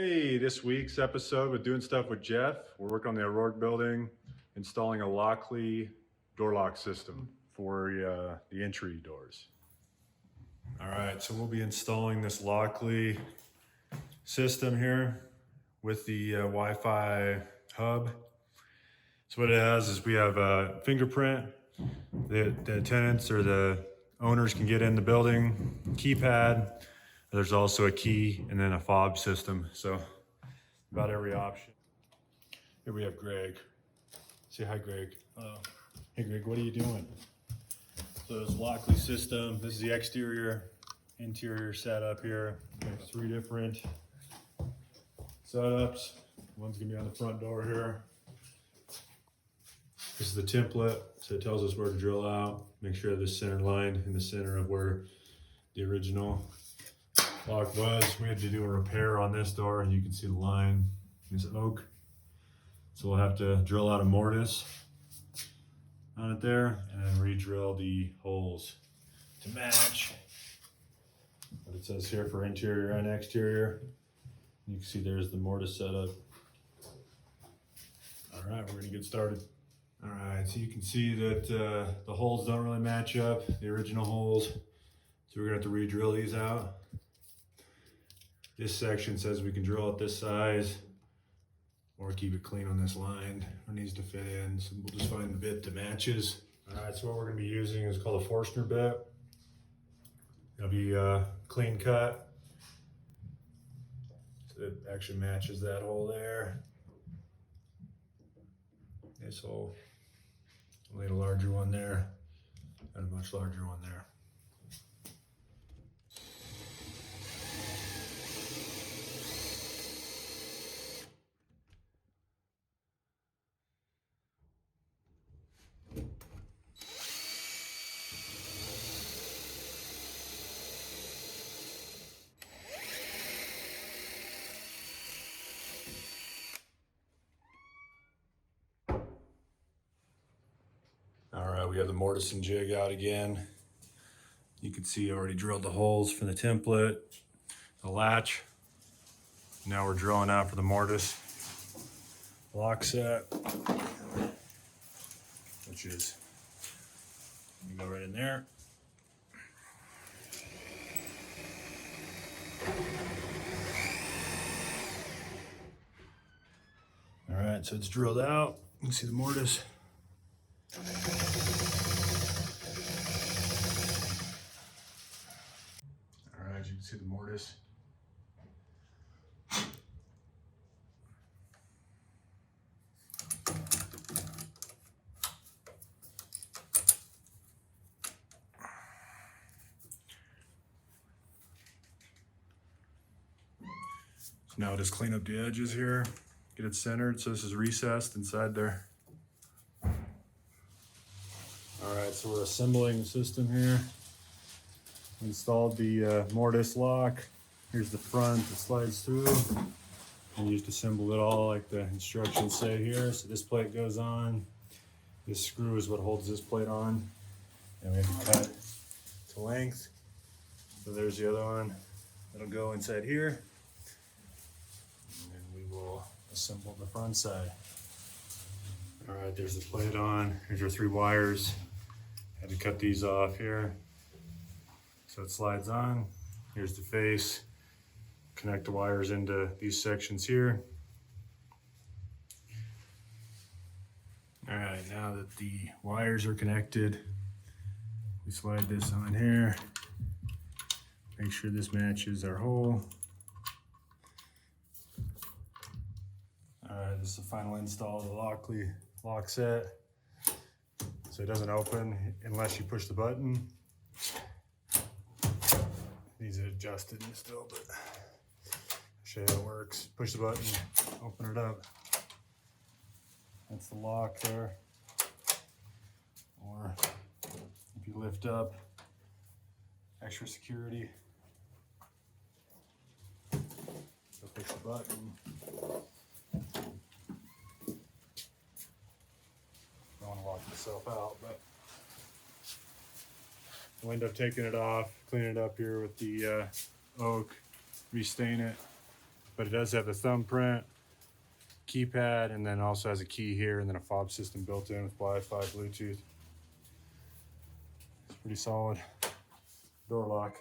Hey, this week's episode with Doing Stuff with Jeff. We're working on the O'Rourke building, installing a Lockley door lock system for the entry doors. All right, so we'll be installing this Lockley system here with the Wi-Fi hub. So what it has is we have a fingerprint. The tenants or the owners can get in the building, keypad. There's also a key and then a fob system. So about every option. Here we have Greg. Say hi, Greg. Hey, Greg, what are you doing? So this Lockley system, this is the exterior, interior setup here. We have 3 different setups. One's gonna be on the front door here. This is the template, so it tells us where to drill out. Make sure the center line in the center of where the original lock was. We had to do a repair on this door. You can see the line is oak. So we'll have to drill out a mortise on it there and then re-drill the holes to match what it says here for interior and exterior. You can see there's the mortise setup. All right, we're gonna get started. All right, so you can see that the holes don't really match up, the original holes. So we're gonna have to re-drill these out. This section says we can drill it this size or keep it clean on this line. It needs to fit in, so we'll just find the bit that matches. All right, so what we're gonna be using is called a forstner bit. It'll be clean cut. So it actually matches that hole there. This hole, we'll need a larger one there and a much larger one there. All right, we have the mortise and jig out again. You can see I already drilled the holes for the template, the latch. Now we're drilling out for the mortise lock set, which is, you go right in there. All right, so it's drilled out. You can see the mortise. All right, you can see the mortise. So now just clean up the edges here, get it centered so this is recessed inside there. All right, so we're assembling the system here. Installed the mortise lock. Here's the front that slides through. And you just assemble it all like the instructions say here. So this plate goes on. This screw is what holds this plate on. And we have to cut to length. So there's the other one. That'll go inside here. And then we will assemble the front side. All right, there's the plate on. Here's our 3 wires. Had to cut these off here. So it slides on. Here's the face. Connect the wires into these sections here. All right, now that the wires are connected, we slide this on here. Make sure this matches our hole. All right, this is the final install of the Lockley lock set. So it doesn't open unless you push the button. Needs it adjusted still, but I'll show you how it works. Push the button, open it up. That's the lock there. Or if you lift up, extra security. So push the button. Don't want to lock myself out, but we'll end up taking it off, clean it up here with the oak, restain it, but it does have the thumbprint, keypad, and then also has a key here, and then a fob system built in with Wi-Fi, Bluetooth. It's pretty solid door lock.